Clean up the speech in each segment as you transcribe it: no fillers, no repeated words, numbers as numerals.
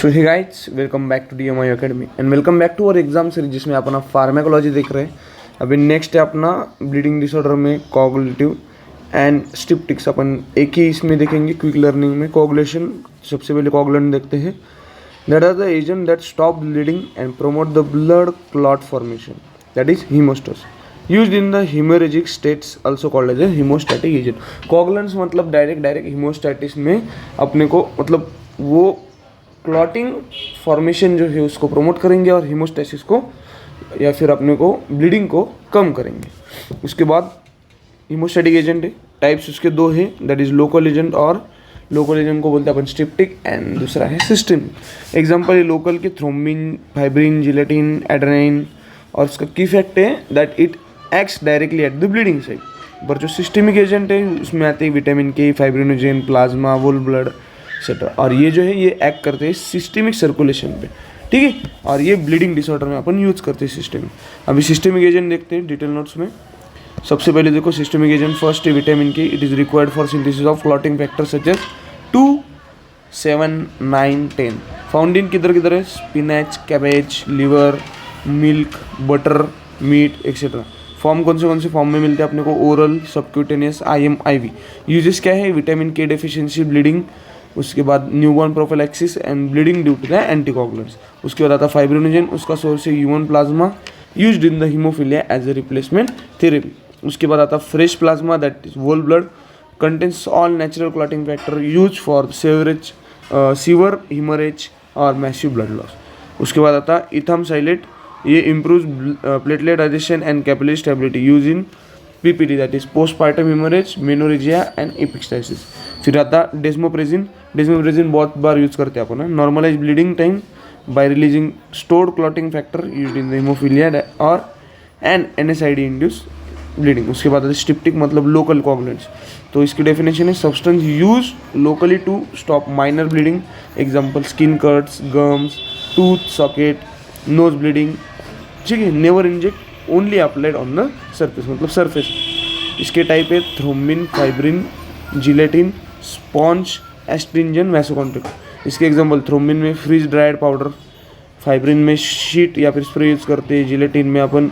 So hey guys, welcome back to DMI academy and welcome back to our exam series जिसमें अपना pharmacology देख रहे हैं। अभी नेक्स्ट है अपना ब्लीडिंग डिसऑर्डर में कोगुलेटिव एंड स्टिप्टिक्स। अपन एक ही इसमें देखेंगे क्विक लर्निंग में। कोगुलेशन, सबसे पहले कोगुलेंट देखते हैं। That are the agent that stop bleeding and promote the blood clot formation, that is haemostasis used in the hemorrhagic states also called as a hemostatic agent। Coagulants मतलब direct हीमोस्टैटिस में अपने को मतलब वो क्लॉटिंग फॉर्मेशन जो है उसको promote करेंगे और हीमोस्टेसिस को या फिर अपने को ब्लीडिंग को कम करेंगे। उसके बाद हीमोस्टैटिक एजेंट है, टाइप्स उसके दो है, दैट इज लोकल एजेंट और लोकल एजेंट को बोलते हैं अपन स्टिप्टिक एंड दूसरा है सिस्टमिक। एग्जांपल है लोकल के थ्रोम्बिन, फाइब्रिन, जिलेटिन, एड्रेनाइन। और उसका की फैक्ट है that it acts directly at the bleeding side. पर जो सिस्टमिक एजेंट है उसमें आते हैं विटामिन के, फाइब्रिनोजेन, प्लाज्मा, वोल ब्लड एक्सेट्रा। और ये जो है ये एक्ट करते हैं सिस्टमिक सर्कुलेशन पे, ठीक है। और ये ब्लीडिंग डिसऑर्डर में अपन यूज करते हैं सिस्टमिक। अभी सिस्टमिक एजेंट देखते हैं डिटेल नोट्स में। सबसे पहले देखो सिस्टमिक एजेंट, फर्स्ट है vitamin K. It is required for synthesis of clotting factor such as 2, 7, 9, 10। Found in किधर है? Spinach, cabbage, liver, milk, butter, meat etcetera. Form कौन से फॉर्म में मिलते हैं अपने को? Oral, subcutaneous, IM, IV। Uses क्या है? Vitamin K deficiency, bleeding. उसके बाद newborn prophylaxis and bleeding due to the anticoagulants. उसके बाद आता फाइब्रिनोजेन, उसका सोर्स है human plasma used in the haemophilia as a replacement therapy. उसके बाद आता fresh plasma, that is whole blood, contains all natural clotting factor use for severe haemorrhage और massive blood loss. उसके बाद आता इथामसाइलेट, ये improve platelet digestion and capillary stability, use in PPD, that is postpartum haemorrhage, menorrhagia and epistaxis. फिर आता desmopressin बहुत बार use करते हैं अपन। Normalise bleeding time by releasing stored clotting factor used in the haemophilia और and NSAID induce bleeding. उसके बाद स्टिप्टिक मतलब लोकल कोगुलेंट्स। तो इसकी डेफिनेशन है substance use locally to stop minor bleeding. Example skin cuts, gums, tooth socket, nose bleeding, ठीक है। Never inject, only applied on the surface, मतलब सरफेस। इसके टाइप है thrombin, fibrin, gelatin, sponge, astringent, vasoconstrictor. इसके example thrombin में freeze dried powder, fibrin में sheet या फिर स्प्रे यूज़ करते हैं, जिलेटिन में अपन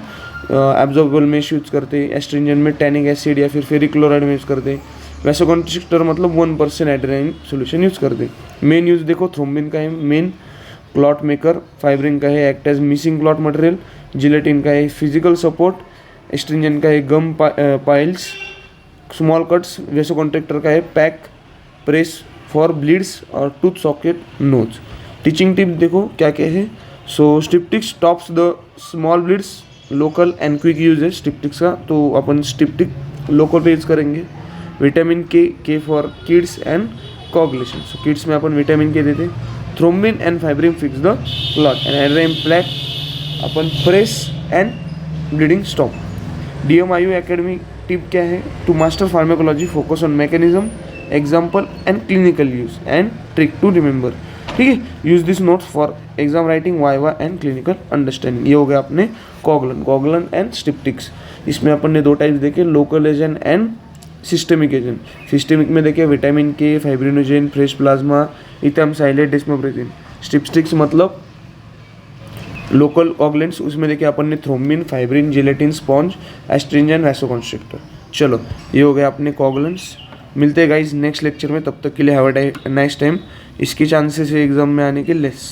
एब्जॉर्बेबल मेश यूज़ करते हैं, एस्ट्रिंजन में टैनिक एसिड या फिर फेरिक क्लोराइड में यूज़ करते हैं, वैसोकॉन्ट्रिक्टर मतलब 1% एड्रेनाइन सोल्यूशन यूज़ करते हैं। मेन यूज़ देखो थ्रोम्बिन का है मेन क्लॉट मेकर, फाइब्रिन का है act as missing clot material, gelatin का है फिजिकल सपोर्ट, एस्ट्रिंजन का है gum piles, small cuts, vasoconstrictor का है पैक प्रेस फॉर ब्लीड्स और tooth socket nose. Teaching tip देखो क्या क्या है। So styptics stops the small bleeds, local and quick use है स्टिप्टिक्स का, तो अपन स्टिप्टिक लोकल पे यूज करेंगे। Vitamin K for kids and coagulation, so kids में अपन विटामिन के देते हैं। Thrombin and fibrin fix the clot and adrenaline plate अपन press and bleeding stop. DMIU academy tip क्या है? To master pharmacology focus on mechanism, example and clinical use and trick to remember, ठीक है। Use this notes for exam writing, viva and clinical understanding. ये हो गया अपने coagulant and स्टिप्टिक्स। इसमें अपन ने दो टाइप्स देखे, local agent and systemic agent. Systemic में देखे vitamin K, fibrinogen, fresh plasma, ethamsylate, desmopressin. Styptics मतलब लोकल कोगुलेंट्स, उसमें देखे अपन ने thrombin, fibrin, gelatin, sponge, astringent, vasoconstrictor. चलो ये हो गया अपने कोगुलेंट्स। मिलते हैं गाइज नेक्स्ट लेक्चर में, तब तक के लिए हैव अ नाइस टाइम। इसके चांसेस है एग्जाम में आने के लेस।